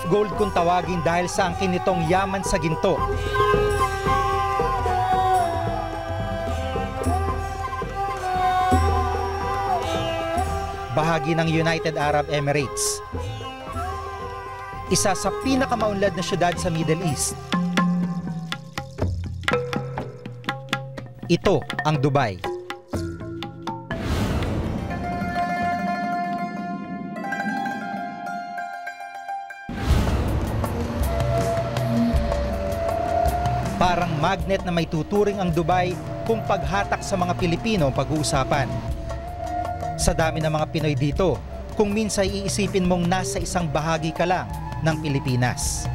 gold kung tawagin dahil sa angkin nitong yaman sa ginto. Bahagi ng United Arab Emirates. Isa sa pinakamaunlad na syudad sa Middle East. Ito ang Dubai. Parang magnet na may tuturing ang Dubai kung paghatak sa mga Pilipino pag-uusapan. Sa dami ng mga Pinoy dito, kung minsan iisipin mong nasa isang bahagi ka lang ng Pilipinas.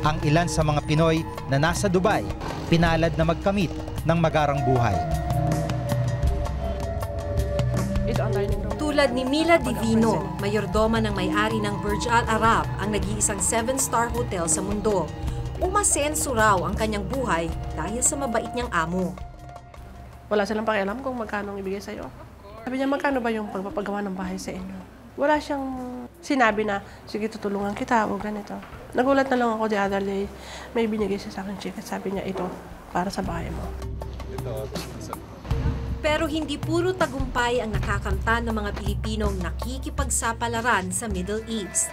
Ang ilan sa mga Pinoy na nasa Dubai, pinalad na magkamit ng magarang buhay. Tulad ni Mila Divino, mayordoma ng may-ari ng Burj Al Arab, ang nag-iisang 7-star hotel sa mundo. Umasenso raw ang kanyang buhay dahil sa mabait niyang amo. Wala silang pakialam kung magkano ang ibigay sa'yo. Sabi niya, magkano ba yung pagpapagawa ng bahay sa inyo? Wala siyang sinabi na, sige, tutulungan kita o ganito. Nagulat na lang ako the other day, may binigay siya sa akin check at sabi niya, ito, para sa bahay mo. Pero hindi puro tagumpay ang nakakamtan ng mga Pilipinong nakikipagsapalaran sa Middle East.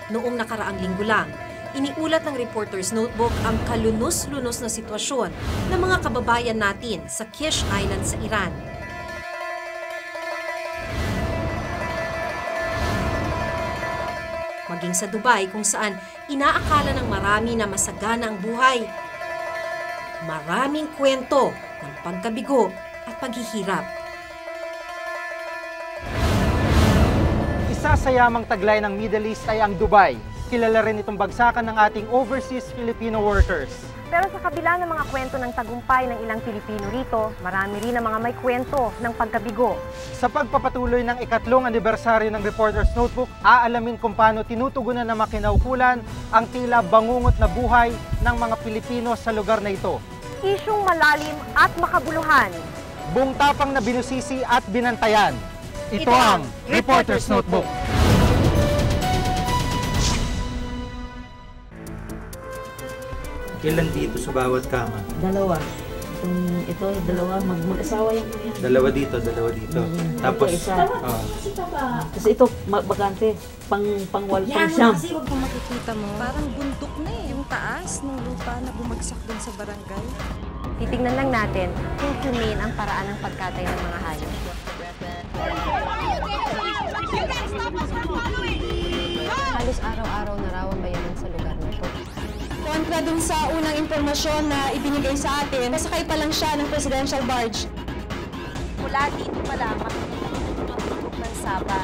Noong nakaraang linggo lang, iniulat ng Reporter's Notebook ang kalunos-lunos na sitwasyon ng mga kababayan natin sa Kish Island sa Iran. Maging sa Dubai kung saan inaakala ng marami na masagana ang buhay. Maraming kwento ng pagkabigo at paghihirap. Isa sa yamang taglay ng Middle East ay ang Dubai. Kilala rin itong bagsakan ng ating overseas Filipino workers. Pero sa kabila ng mga kwento ng tagumpay ng ilang Pilipino rito, marami rin ang mga may kwento ng pagkabigo. Sa pagpapatuloy ng ikatlong anibersaryo ng Reporter's Notebook, aalamin kung paano tinutugunan ng makinaukulan ang tila bangungot na buhay ng mga Pilipino sa lugar na ito. Isyung malalim at makabuluhan. Buong tapang na binusisi at binantayan. Ito ang Reporter's Notebook. Ilan dito sa bawat kama? Dalawa. Ito, dalawa. Mag-asawa yan. Dalawa dito, dalawa dito. Tapos, ito, isa. Kasi ito, bakante. Pang-wall, pang-siyam. Kasi huwag kung makikita mo, parang bundok na yung taas ng lupa na bumagsak dun sa barangay. Titingnan lang natin kung humane ang paraan ng pagkatay ng mga hayop. Halos araw-araw na raw ang bayanan sa lugar nito. Kontra dun sa unang impormasyon na ibinigay sa atin, nasakay pa lang siya ng presidential barge. Mula dito pa lang, makikita ng Saba.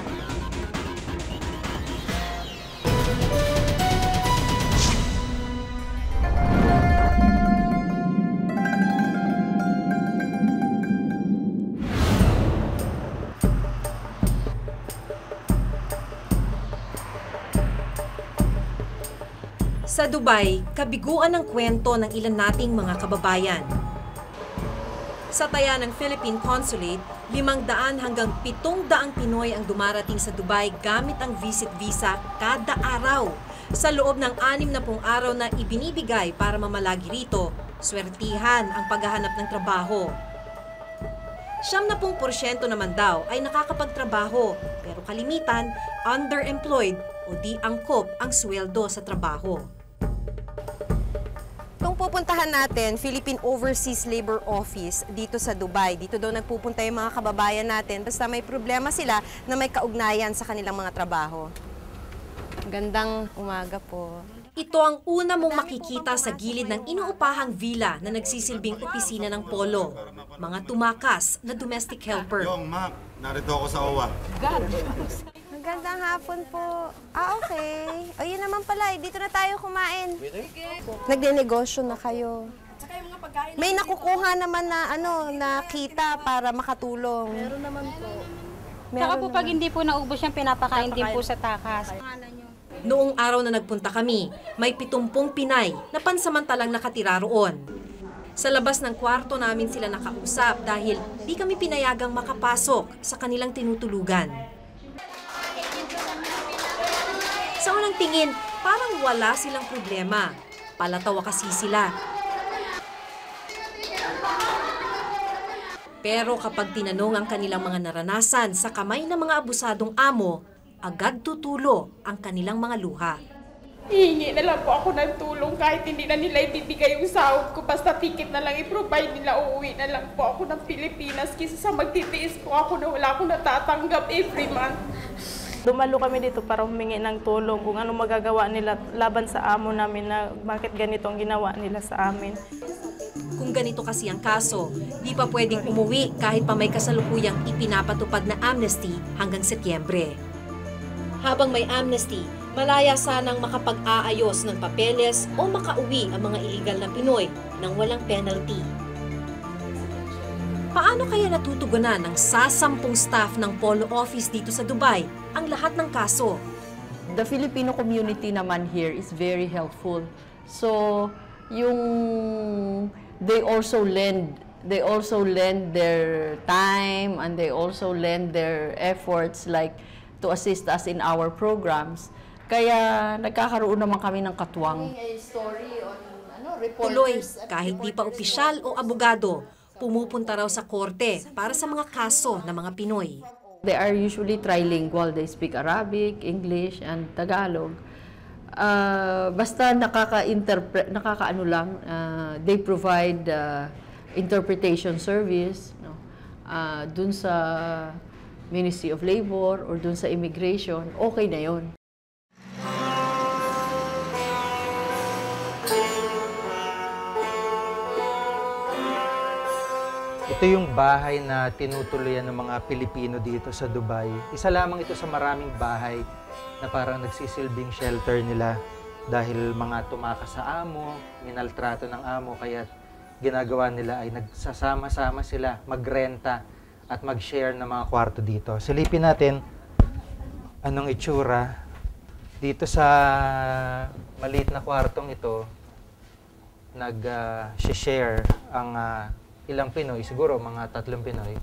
Sa Dubai, kabiguan ng kwento ng ilan nating mga kababayan. Sa taya ng Philippine Consulate, 500 hanggang 700 Pinoy ang dumarating sa Dubai gamit ang visit visa kada araw. Sa loob ng 60 araw na ibinibigay para mamalagi rito, swertihan ang paghahanap ng trabaho. 70% naman daw ay nakakapagtrabaho, pero kalimitan underemployed o di angkop ang sweldo sa trabaho. Kung pupuntahan natin, Philippine Overseas Labor Office dito sa Dubai. Dito daw nagpupunta yung mga kababayan natin. Basta may problema sila na may kaugnayan sa kanilang mga trabaho. Gandang umaga po. Ito ang una mong makikita sa gilid ng inuupahang villa na nagsisilbing opisina ng Polo. Mga tumakas na domestic helper. Yung, Mac, narito ako sa OWA. Magandang hapon po. Okay. O yun naman pala, dito na tayo kumain. Nagdenegosyo na kayo. May nakukuha naman na na kita para makatulong. Meron naman po. Saka po pag hindi po naubos yan, pinapakain din po sa takas. Noong araw na nagpunta kami, may 70 Pinay na pansamantalang nakatira roon. Sa labas ng kwarto namin sila nakausap dahil di kami pinayagang makapasok sa kanilang tinutulugan. Sa unang tingin, parang wala silang problema. Palatawa kasi sila. Pero kapag tinanong ang kanilang mga naranasan sa kamay ng mga abusadong amo, agad tutulo ang kanilang mga luha. Hihingi na lang po ako ng tulong kahit hindi na nila ibibigay yung sahod ko. Basta ticket na lang i-provide nila, uuwi na lang po ako ng Pilipinas kaysa sa magtitiis po ako na wala akong natatanggap every month. Dumalo kami dito para humingi ng tulong kung ano magagawa nila laban sa amo namin na bakit ganito ang ginawa nila sa amin. Kung ganito kasi ang kaso, di pa pwedeng umuwi kahit pa may kasalukuyang ipinapatupad na amnesty hanggang Setyembre. Habang may amnesty, malaya sanang makapag-aayos ng papeles o makauwi ang mga illegal na Pinoy nang walang penalty. Paano kaya natutugunan ng 10 staff ng Polo Office dito sa Dubai ang lahat ng kaso? The Filipino community naman here is very helpful. So, they also lend their time and they also lend their efforts like to assist us in our programs. Kaya nagkakaroon naman kami ng katuwang. Tuloy, kahit di pa opisyal o abogado, pumupunta raw sa korte para sa mga kaso ng mga Pinoy. They are usually trilingual. They speak Arabic, English, and Tagalog. Basta nakakaano lang, they provide interpretation service dun sa Ministry of Labor or dun sa Immigration, okay na yun. Ito yung bahay na tinutuluyan ng mga Pilipino dito sa Dubai. Isa lamang ito sa maraming bahay na parang nagsisilbing shelter nila dahil mga tumakas sa amo, minaltrato ng amo, kaya ginagawa nila ay nagsasama-sama sila, magrenta at mag-share ng mga kwarto dito. Silipin natin anong itsura dito sa maliit na kwartong ito. Nag-share ang ilang Pinoy, siguro mga 3 Pinoy,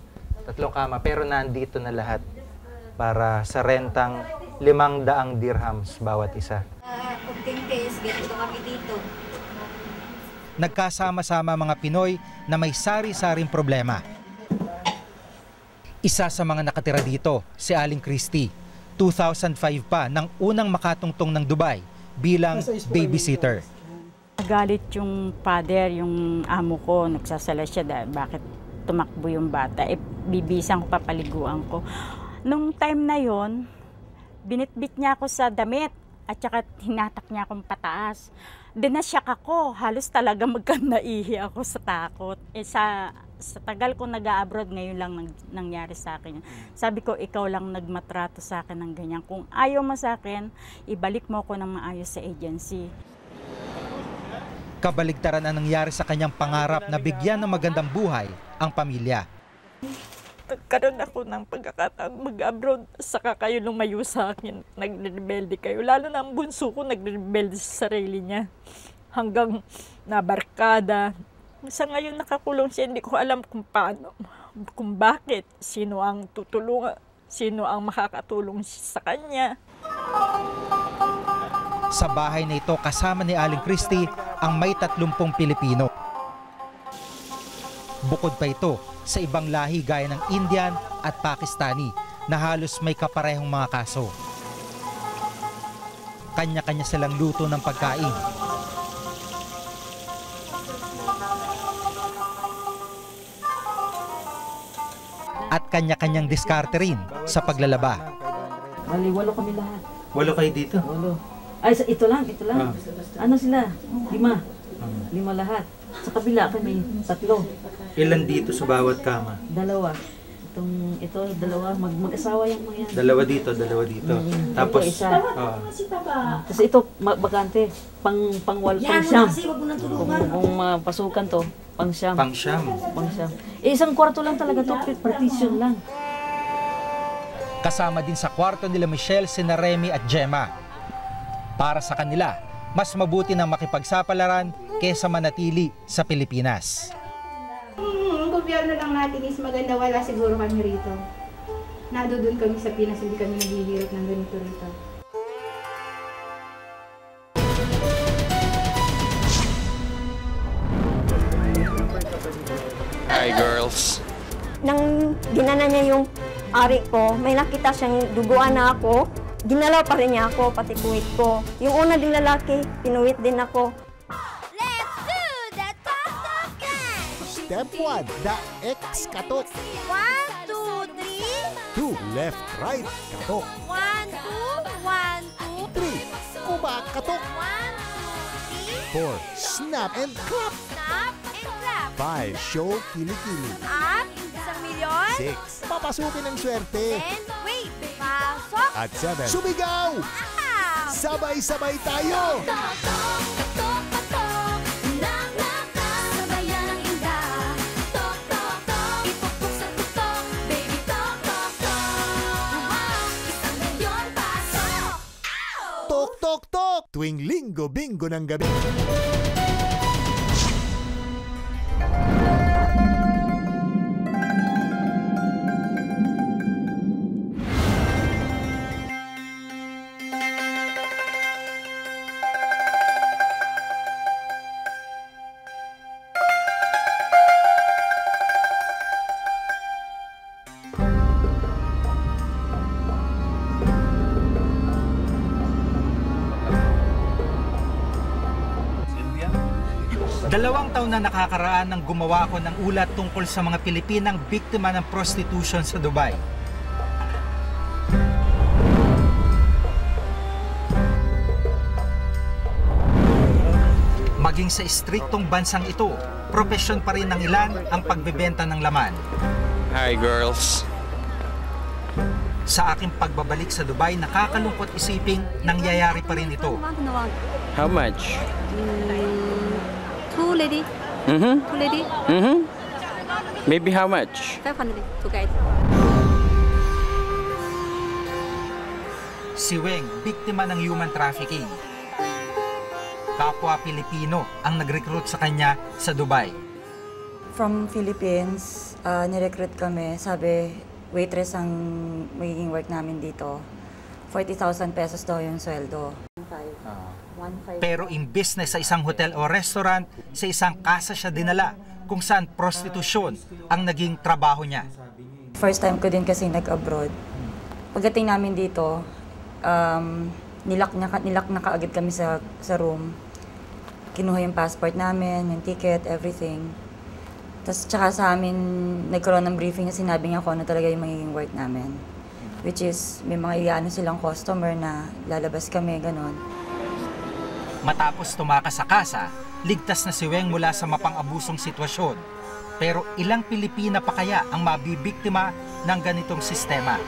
3 kama, pero nandito na lahat para sa rentang 500 dirhams bawat isa. Nagkasama-sama mga Pinoy na may sari-saring problema. Isa sa mga nakatira dito, si Aling Christy, 2005 pa nang unang makatungtong ng Dubai bilang babysitter. Galit yung father, yung amo ko, nagsasala siya dahil bakit tumakbo yung bata. Bibisan ko, papaliguan ko. Nung time na yon, binitbit niya ako sa damit at saka hinatak niya akong pataas. Dinasyak ako, halos talaga magkanaihi ako sa takot. Sa tagal ko nag-a-abroad, ngayon lang nangyari sa akin. Sabi ko, ikaw lang nagmatrato sa akin ng ganyan. Kung ayaw mo sa akin, ibalik mo ko ng maayos sa agency. Kabaligtaran ang nangyari sa kanyang pangarap na bigyan ng magandang buhay ang pamilya. Nagkaroon ako ng pagkakataon mag-abroad, saka kayo lumayo sa akin, nagre-rebelde kayo. Lalo na ang bunso ko nagre-rebelde sa sarili niya. Hanggang nabarkada. Sa ngayon nakakulong siya, hindi ko alam kung paano, kung bakit, sino ang tutulungan, sino ang makakatulong sa kanya. Sa bahay na ito, kasama ni Aling Christy ang may 30 Pilipino. Bukod pa ito sa ibang lahi gaya ng Indian at Pakistani na halos may kaparehong mga kaso. Kanya-kanya silang luto ng pagkain. At kanya-kanyang diskarte rin sa paglalaba. Bali, 8 kami lahat. 8 kayo dito? 8. Ay, ito lang. Ano sila? 5. 5 lahat. Sa kabila kami, 3. Ilan dito sa bawat kama? 2. Ito, 2. Mag-asawa yung mga yan. 2 dito, 2 dito. Tapos, ito, isa. Kasi ito, bakante. Pang siyam. Kung pasukan to, pang siyam. Isang kwarto lang talaga to, partition lang. Kasama din sa kwarto nila Michelle, sina Remy at Gemma. Para sa kanila, mas mabuti na makipagsapalaran kesa manatili sa Pilipinas. Gobyerno lang natin is maganda, wala siguro kami rito. Doon kami sa Pinas, hindi kami naghihirap ng ganito rito. Hi girls. Nang ginana niya yung ari ko, may nakita siyang duguan na ako. Ginalaw pa rin niya ako, pati puwit ko. Yung una ding lalaki, pinuwit din ako. Let's do the tok-tok dance! Step 1, the X katok. 1, 2, 3. 2, left, right, katok. 1, 2, 1, 2. 3, kuba, katok. 1, 2, 3. 4, snap and clap. Snap and clap. 5, show kilikili. At 1,000,000. 6, papasukin ang swerte. And wait, pasok. At 7, sumigaw! Sabay-sabay tayo! Tok, tok, tok! Tuwing linggo, bingo ng gabi. Dalawang taon na nakakaraan nang gumawa ako ng ulat tungkol sa mga Pilipinang biktima ng prostitution sa Dubai. Maging sa istriktong bansang ito, propesyon pa rin ng ilan ang pagbebenta ng laman. Hi girls. Sa aking pagbabalik sa Dubai, nakakalungkot isiping nangyayari pa rin ito. How much? 2 lady. 2 lady. Maybe how much? 500 to guide. Si Weng, biktima ng human trafficking. Kapwa Pilipino ang nag-recruit sa kanya sa Dubai. From Philippines, nirecruit kami. Sabi, waitress ang magiging work namin dito. 40,000 pesos daw yung sweldo. Pero imbis na sa isang hotel o restaurant, sa isang kasa siya dinala kung saan prostitusyon ang naging trabaho niya. First time ko din kasi nag-abroad. Pagdating namin dito, nilak na kaagad kami sa room. Kinuha yung passport namin, yung ticket, everything. Tapos tsaka sa amin, nagkaroon ng briefing na sinabi niya kung ano talaga yung magiging work namin. Which is, may mga iano silang customer na lalabas kami, ganon. Matapos tumakas sa kasa, ligtas na si Weng mula sa mapang-abusong sitwasyon. Pero ilang Pilipina pa kaya ang mabibiktima ng ganitong sistema?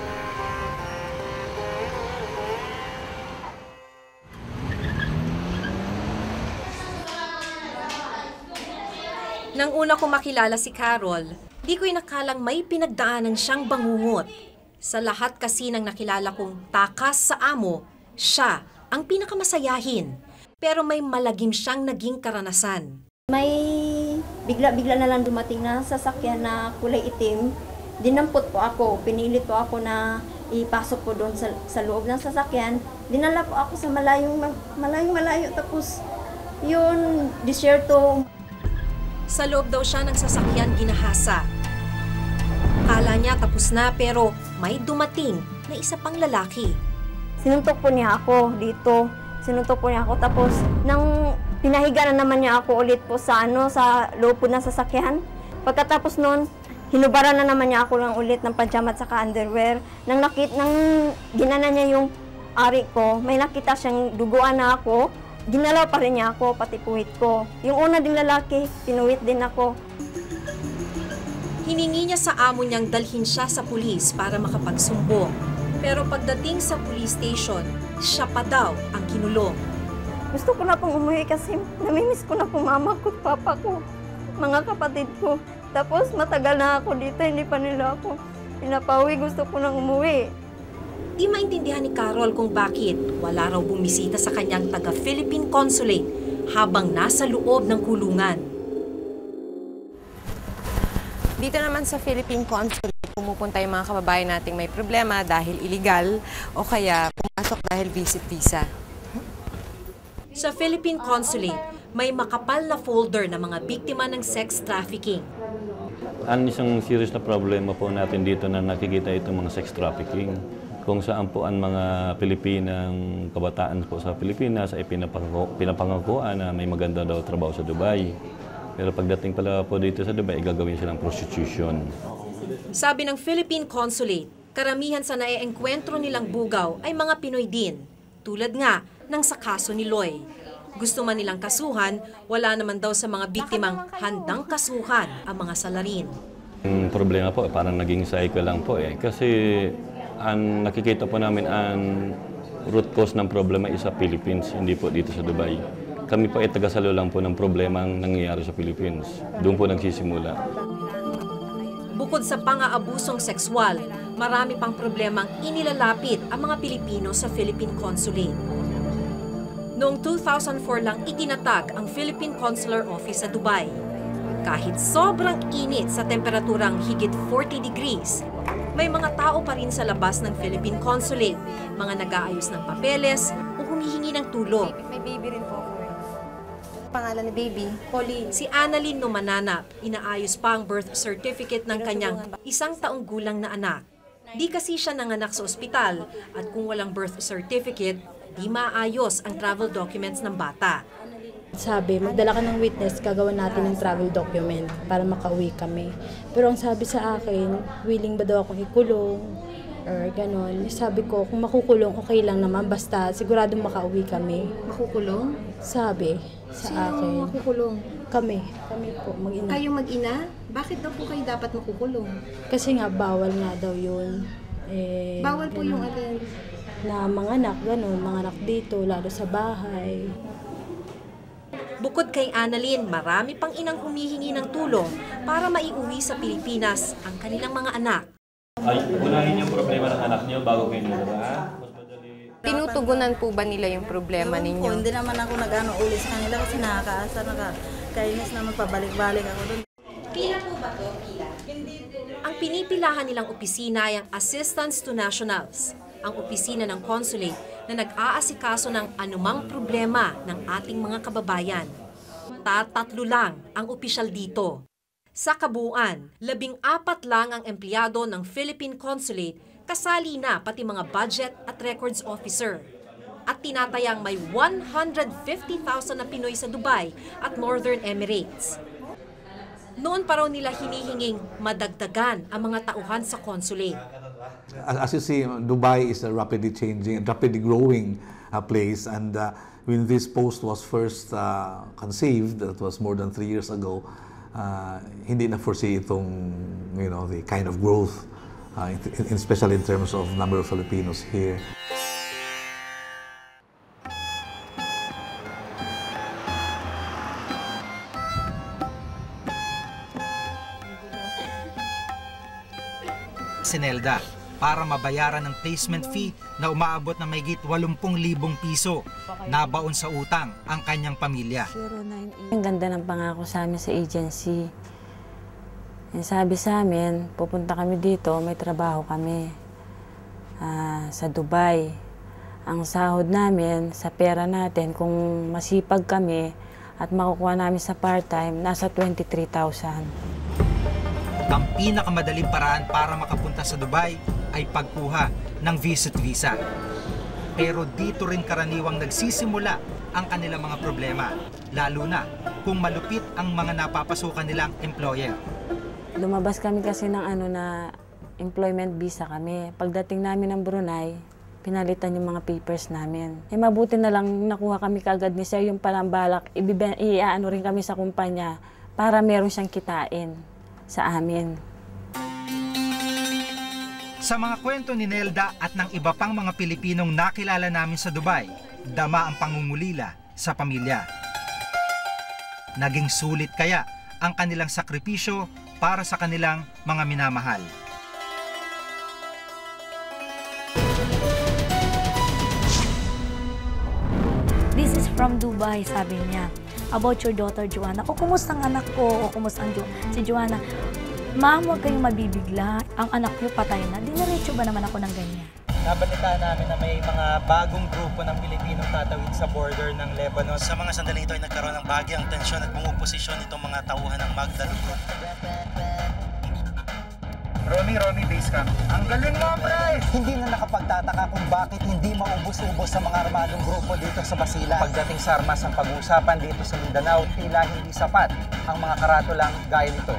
Nang una ko makilala si Carol, di ko inakalang may pinagdaanan siyang bangungot. Sa lahat kasi ng nakilala kong takas sa amo, siya ang pinakamasayahin. Pero may malagim siyang naging karanasan. May bigla-bigla na lang dumating na sasakyan na kulay itim. Dinampot po ako, pinilit po ako na ipasok po doon sa loob ng sasakyan. Dinala po ako sa malayong-malayo, tapos yun, disyerto. Sa loob daw siya ng sasakyan ginahasa. Kala niya tapos na pero may dumating na isa pang lalaki. Sinuntok po niya ako dito. Sinuntok po niya ako, tapos nang pinahiga na naman niya ako ulit po sa loob po ng sasakyan. Pagkatapos noon, hinubaran na naman niya ako lang ulit ng pajama at saka underwear. Nang ginana niya yung ari ko, may nakita siyang duguan na ako. Ginalaw pa rin niya ako, pati puwit ko. Yung una ding lalaki, pinuwit din ako. Hiningi niya sa amo niyang dalhin siya sa pulis para makapagsumbong. Pero pagdating sa police station, siya pa daw ang kinulong. Gusto ko na pong umuwi kasi namimiss ko na po mama ko, papa ko, mga kapatid ko. Tapos matagal na ako dito, hindi pa nila ako pinapauwi. Gusto ko nang umuwi. Di maintindihan ni Carol kung bakit wala raw bumisita sa kanyang taga-Philippine Consulate habang nasa loob ng kulungan. Dito naman sa Philippine Consulate, pumupunta yung mga kababayan nating may problema dahil illegal o kaya pumasok dahil visit visa. Sa Philippine Consulate, may makapal na folder ng mga biktima ng sex trafficking. Ang isang serious na problema po natin dito na nakikita itong mga sex trafficking. Kung saan po ang mga Pilipinang kabataan po sa Pilipinas ay pinapangakuan na may maganda daw trabaho sa Dubai. Pero pagdating pala po dito sa Dubai, gagawin silang prostitution. Sabi ng Philippine Consulate, karamihan sa naiengkwentro nilang bugaw ay mga Pinoy din, tulad nga ng sa kaso ni Loy. Gusto man nilang kasuhan, wala naman daw sa mga biktimang handang kasuhan ang mga salarin. Ang problema po, parang naging cycle lang po kasi ang nakikita po namin ang root cause ng problema is sa Philippines, hindi po dito sa Dubai. Kami po ay tagasalo lang po ng problema ang nangyayari sa Philippines. Doon po nagsisimula. Bukod sa pang-aabusong sexual, marami pang problemang inilalapit ang mga Pilipino sa Philippine Consulate. Noong 2004 lang itinatag ang Philippine Consular Office sa Dubai. Kahit sobrang init sa temperaturang higit 40 degrees, may mga tao pa rin sa labas ng Philippine Consulate, mga nag-aayos ng papeles o humihingi ng tulong. May baby rin po ako. Pangalan ni baby? Pauline. Si Annalyn Numananap, inaayos pa ang birth certificate ng kanyang 1 taong gulang na anak. Di kasi siya nanganak sa ospital at kung walang birth certificate, di maayos ang travel documents ng bata. Sabi, magdala ka ng witness, gagawa natin ng travel document para makauwi kami. Pero ang sabi sa akin, willing ba daw akong ikulong or ganon. Sabi ko, kung makukulong, okay lang naman, basta siguradong makauwi kami. Makukulong? Sabi sa akin. Sino makukulong? Kami po, mag-ina. Kayong mag-ina? Bakit daw po kayo dapat makukulong? Kasi nga, bawal nga daw yun. Bawal po yung alin? Na mga anak, ganon, mga anak dito, lalo sa bahay. Bukod kay Annalyn, marami pang inang humihingi ng tulong para maiuwi sa Pilipinas ang kanilang mga anak. Ay, unahin yung problema ng anak niyo bago kayo nila. Tinutugunan po ba nila yung problema ninyo? Po, hindi naman ako nag-ano uli sa kanila kasi nakakaasa, nakakainis na magpabalik-balik ako doon. Pila po ba to? Pila? Ang pinipilahan nilang opisina ay ang Assistance to Nationals, ang opisina ng consulate na nag-aasikaso ng anumang problema ng ating mga kababayan. Tatlo lang ang opisyal dito. Sa kabuuan, 14 lang ang empleyado ng Philippine Consulate, kasali na pati mga budget at records officer. At tinatayang may 150,000 na Pinoy sa Dubai at Northern Emirates. Noon pa raw nila hinihinging madagdagan ang mga tauhan sa consulate. As you see, Dubai is a rapidly changing and rapidly growing place, and when this post was first conceived, that was more than 3 years ago, hindi na foresee itong, the kind of growth, especially in terms of number of Filipinos here. Sinelda para mabayaran ng placement fee na umaabot na mahigit 80,000 piso. Nabaon sa utang ang kanyang pamilya. Ang ganda ng pangako sa amin sa agency. Sabi sa amin, pupunta kami dito, may trabaho kami sa Dubai. Ang sahod namin sa pera natin, kung masipag kami at makukuha namin sa part-time, nasa 23,000. Ang pinakamadaling paraan para makapunta sa Dubai ay pagkuha ng visit visa. Pero dito rin karaniwang nagsisimula ang kanilang mga problema, lalo na kung malupit ang mga napapasukan nilang employer. Lumabas kami kasi ng na employment visa kami. Pagdating namin ng Brunei, pinalitan yung mga papers namin. Mabuti na lang nakuha kami kaagad ni Sir yung palang balak, iaano rin kami sa kumpanya para meron siyang kitain sa amin. Sa mga kwento ni Nelda at ng iba pang mga Pilipinong nakilala namin sa Dubai, dama ang pangungulila sa pamilya. Naging sulit kaya ang kanilang sakripisyo para sa kanilang mga minamahal. This is from Dubai, sabi niya, about your daughter, Joanna. O, kumusta ang anak ko? O, kumusta ang si Joanna? Ma'am, huwag kayong mabibigla. Ang anak niyo patay na. Diniretso ba naman ako ng ganyan? Nabalitaan namin na may mga bagong grupo ng Pilipinong tatawid sa border ng Lebanon. Sa mga sandaling ito ay nagkaroon ng bahagyang tensyon at pumuposisyon itong mga tauhan ng Magdalo Group. Romy, base camp. Ang galing mo, pre! Hindi na nakapagtataka kung bakit hindi maubos-ubos sa mga armadong grupo dito sa Basilan. Pagdating sa armas ang pag-uusapan dito sa Mindanao, tila hindi sapat ang mga karatulang gaya nito.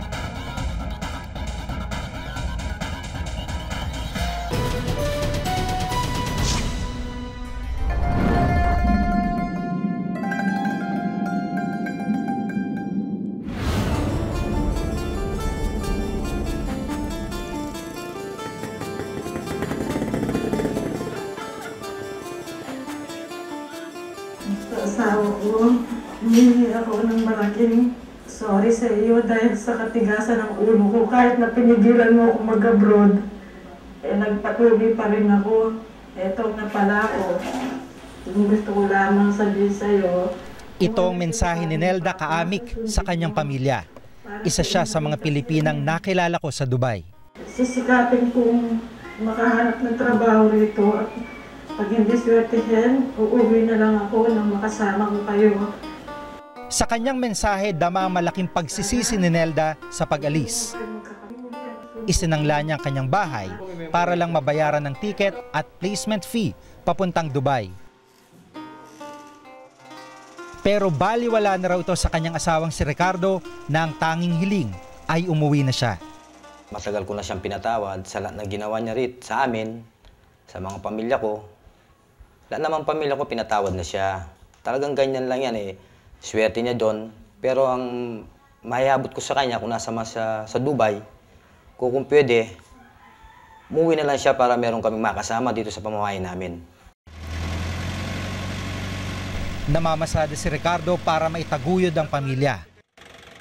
Asawa ko, humingi ako ng malaking sorry sa iyo dahil sa katigasan ng ulo ko. Kahit na pinigilan mo ako mag-abroad, nagpatuloy pa rin ako. Eto na pala ako. Gusto ko lamang sabihin sa iyo. Ito ang mensahe ni Nelda Kaamik sa kanyang pamilya. Isa siya sa mga Pilipinang nakilala ko sa Dubai. Sisikapin kong makahanap ng trabaho rito at pag hindi swertihin, uuwi na lang ako nang makasama ko kayo. Sa kanyang mensahe, dama ang malaking pagsisisi ni Nelda sa pag-alis. Isinangla niya ang kanyang bahay para lang mabayaran ng ticket at placement fee papuntang Dubai. Pero baliwala na raw ito sa kanyang asawang si Ricardo na ang tanging hiling ay umuwi na siya. Matagal ko na siyang pinatawad sa lahat na ginawa niya rin sa amin, sa mga pamilya ko. Lahat naman pamilya ko pinatawad na siya. Talagang ganyan lang yan eh. Swerte niya doon. Pero ang mahihabot ko sa kanya kung nasa sa Dubai, kung pwede, umuwi na lang siya para meron kaming makasama dito sa pamamahay namin. Namamasada si Ricardo para maitaguyod ang pamilya.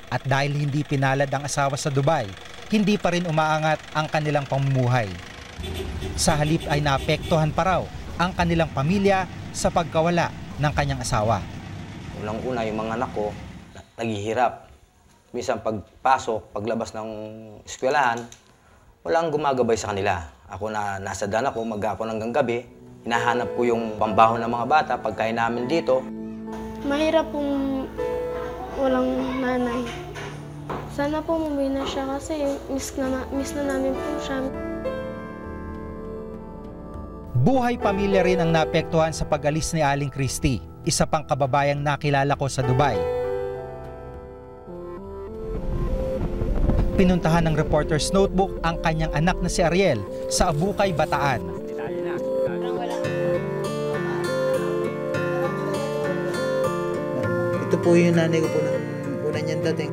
At dahil hindi pinalad ang asawa sa Dubai, hindi pa rin umaangat ang kanilang pamumuhay. Sa halip ay naapektuhan pa raw ang kanilang pamilya sa pagkawala ng kanyang asawa. Unang-una yung mga anak ko, naghihirap. Minsan pagpasok, paglabas ng eskwelahan, walang gumagabay sa kanila. Ako na nasa daan ako, mag-aapon hanggang gabi, hinahanap ko yung pambaho ng mga bata, pagkain namin dito. Mahirap pong walang nanay. Sana po umuwi na siya kasi miss na namin po siya. Buhay pamilya rin ang naapektuhan sa pag-alis ni Aling Christy, isa pang kababayang nakilala ko sa Dubai. Pinuntahan ng Reporter's Notebook ang kanyang anak na si Ariel sa Abukay, Bataan. Ito po yung nanay ko po nang una niyang dating.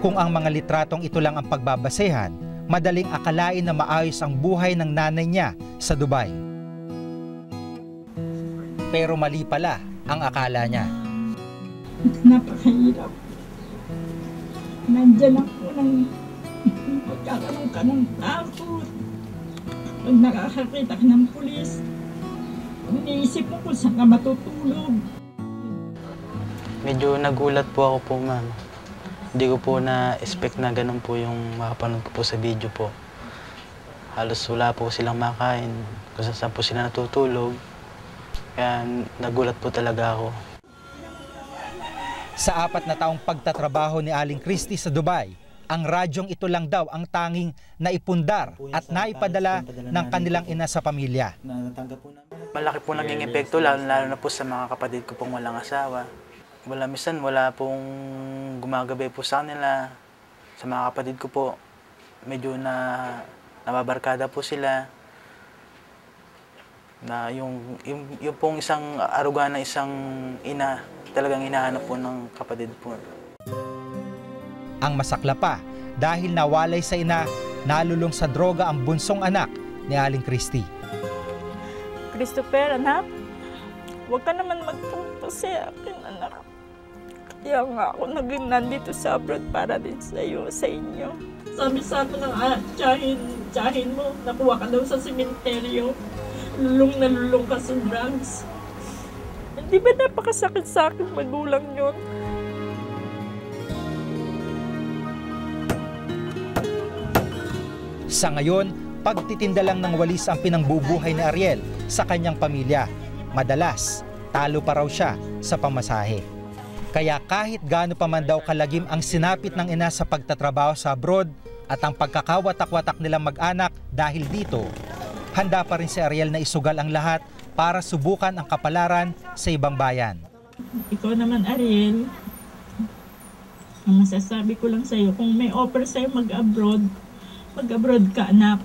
Kung ang mga litratong ito lang ang pagbabasehan, madaling akalain na maayos ang buhay ng nanay niya sa Dubai. Pero mali pala ang akala niya. Napakahirap. Nandiyan ako nang magkakaroon ka ng takot. Pag nakakakita ka ng pulis, iniisip mo kung saan ka matutulog. Medyo nagulat po ako po, ma'am. Hindi ko po na-expect na ganun po yung makapanood ko po sa video po. Halos wala po silang makain, kung saan po sila natutulog. Kaya nagulat po talaga ako. Sa 4 na taong pagtatrabaho ni Aling Christy sa Dubai, ang radyong ito lang daw ang tanging naipundar at naipadala ng kanilang ina sa pamilya. Malaki po naging epekto, lalo na po sa mga kapatid ko pong walang asawa. Wala pong gumagabay po sa kanila. Sa mga kapatid ko po, medyo nababarkada po sila. Na yung pong isang aruga na isang ina, talagang hinahanap po ng kapatid po. Ang masakla pa, dahil nawalay sa ina, nalulong sa droga ang bunsong anak ni Aling Christy. Christopher, anak, huwag ka naman magtampo sa akin, anak. Kaya nga ako naging nandito sa abroad para din sa iyo, sa inyo. Sabi sa akin ng anak, tiyahin mo, nakuha ka daw sa sementeryo. Lulong na lulong ka sa drugs. Hindi ba napakasakit sa akin magulang yun? Sa ngayon, pagtitinda lang ng walis ang pinangbubuhay ni Ariel sa kanyang pamilya. Madalas, talo pa raw siya sa pamasahe. Kaya kahit gaano pa man daw kalagim ang sinapit ng ina sa pagtatrabaho sa abroad at ang pagkakawatak-watak nilang mag-anak dahil dito, handa pa rin si Ariel na isugal ang lahat para subukan ang kapalaran sa ibang bayan. Ikaw naman, Ariel, ang masasabi ko lang sa'yo, kung may offer sa'yo mag-abroad ka, anak.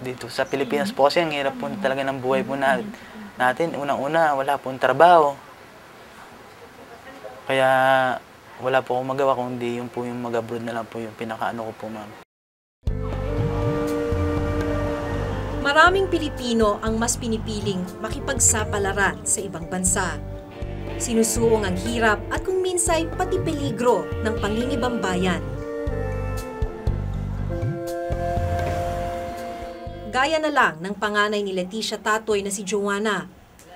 Dito sa Pilipinas po kasi ang hirap po talaga ng buhay po natin. Unang-una, wala pong trabaho. Kaya wala po akong magawa kundi yung po yung mag-abroad na lang po yung pinakaano ko po, ma'am. Maraming Pilipino ang mas pinipiling makipagsapalaran sa ibang bansa. Sinusuong ang hirap at kung minsay pati peligro ng panginibang bayan. Gaya na lang ng panganay ni Leticia Tatoy na si Joanna.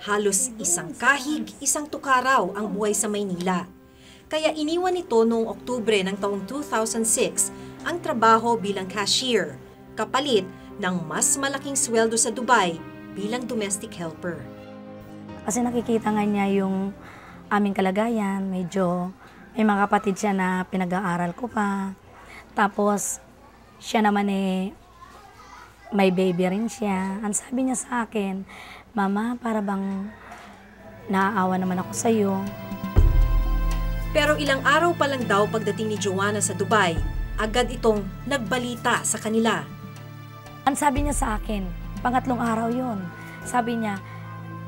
Halos isang kahig, isang tukaraw ang buhay sa Maynila. Kaya iniwan nito noong Oktubre ng taong 2006 ang trabaho bilang cashier, kapalit ng mas malaking sweldo sa Dubai bilang domestic helper. Kasi nakikita nga niya yung aming kalagayan, medyo may mga kapatid siya na pinag-aaral ko pa. Tapos siya naman may baby rin siya. Ang sabi niya sa akin, Mama, para bang naaawa naman ako sa iyo. Pero ilang araw pa lang daw pagdating ni Joanna sa Dubai, agad itong nagbalita sa kanila. Ang sabi niya sa akin, pangatlong araw yon. Sabi niya,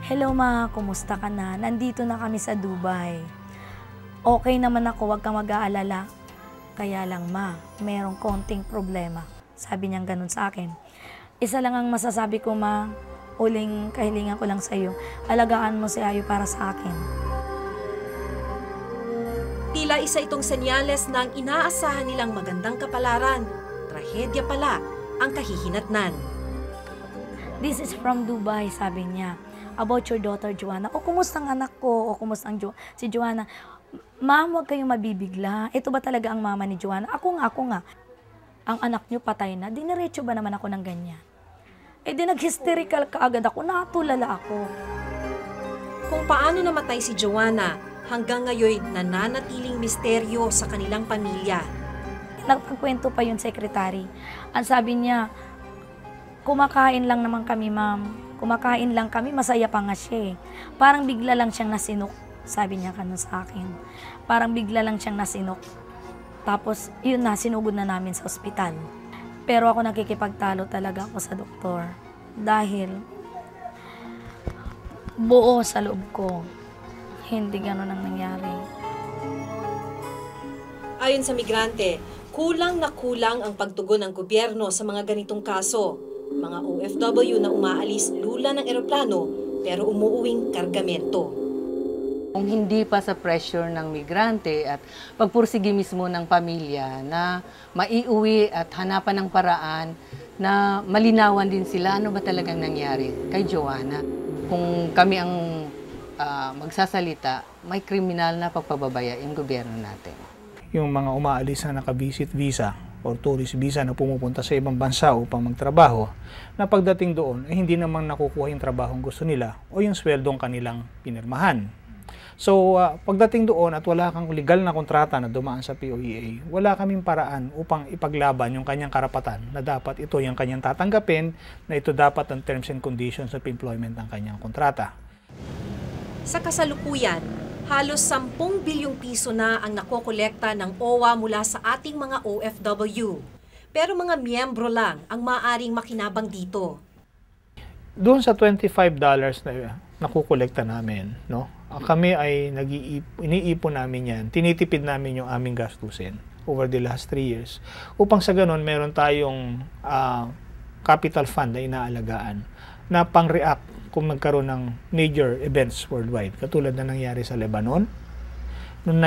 hello ma, kumusta ka na? Nandito na kami sa Dubai. Okay naman ako, huwag kang mag-aalala. Kaya lang ma, merong konting problema. Sabi niya ganun sa akin. Isa lang ang masasabi ko ma, uling kahilingan ko lang sa iyo, alagaan mo si Ayu para sa akin. Tila isa itong senyales ng inaasahan nilang magandang kapalaran. Trahedya pala ang kahihinatnan. This is from Dubai, sabi niya. About your daughter, Joanna. O, kumusta ang anak ko? O, kumusta ang si Joanna? Ma'am, huwag kayong mabibigla. Ito ba talaga ang mama ni Joanna? Ako nga. Ang anak niyo patay na. Diniretso ba naman ako ng ganyan? Di nag-hysterical kaagad ako. Natulala ako. Kung paano namatay si Joanna, hanggang ngayon nananatiling misteryo sa kanilang pamilya. Nagpagkwento pa yung secretary. Ang sabi niya, kumakain lang naman kami, ma'am. Kumakain lang kami, masaya pa nga siya. Parang bigla lang siyang nasinok. Sabi niya kanon sa akin. Parang bigla lang siyang nasinok. Tapos, yun na, sinugod na namin sa ospital. Pero ako nakikipagtalo talaga ako sa doktor. Dahil, buo sa loob ko. Hindi ganun ang nangyari. Ayon sa migrante, kulang na kulang ang pagtugon ng gobyerno sa mga ganitong kaso. Mga OFW na umaalis lula ng eroplano pero umuuwing kargamento. Kung hindi pa sa pressure ng migrante at pagpursige mismo ng pamilya na maiuwi at hanapan ng paraan na malinawan din sila ano ba talagang nangyari kay Joanna. Kung kami ang magsasalita, may kriminal na pagpababaya yung gobyerno natin. Yung mga umaalis na naka-visit visa or tourist visa na pumupunta sa ibang bansa upang magtrabaho, na pagdating doon, hindi naman nakukuha yung trabahong gusto nila o yung sweldong kanilang pinirmahan. So, pagdating doon at wala kang legal na kontrata na dumaan sa POEA, wala kaming paraan upang ipaglaban yung kanyang karapatan na dapat ito yung kanyang tatanggapin, na ito dapat ang terms and conditions of employment ng kanyang kontrata. Sa kasalukuyan, halos 10 bilyong piso na ang nakokolekta ng OWA mula sa ating mga OFW. Pero mga miyembro lang ang maaaring makinabang dito. Doon sa $25 na nakukolekta namin, no? Kami ay iniipon namin yan, tinitipid namin yung aming gastusin over the last 3 years. Upang sa ganun, meron tayong capital fund na inaalagaan na pang-react kung nagkaroon ng major events worldwide. Katulad na nangyari sa Lebanon. Noong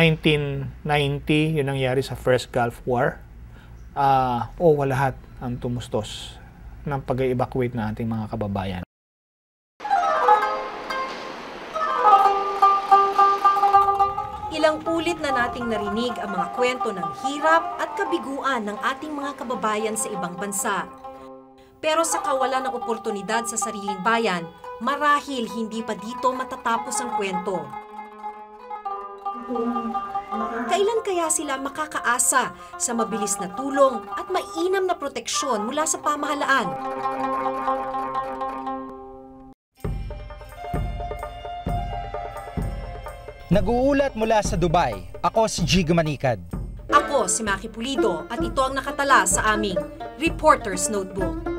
1990, yun nangyari sa First Gulf War. Lahat ang tumustos ng pag-evacuate na ating mga kababayan. Sulit na nating narinig ang mga kwento ng hirap at kabiguan ng ating mga kababayan sa ibang bansa. Pero sa kawalan ng oportunidad sa sariling bayan, marahil hindi pa dito matatapos ang kwento. Kailan kaya sila makakaasa sa mabilis na tulong at mainam na proteksyon mula sa pamahalaan? Nag-uulat mula sa Dubai, ako si Jig Manikad. Ako si Maki Pulido at ito ang nakatala sa aming Reporter's Notebook.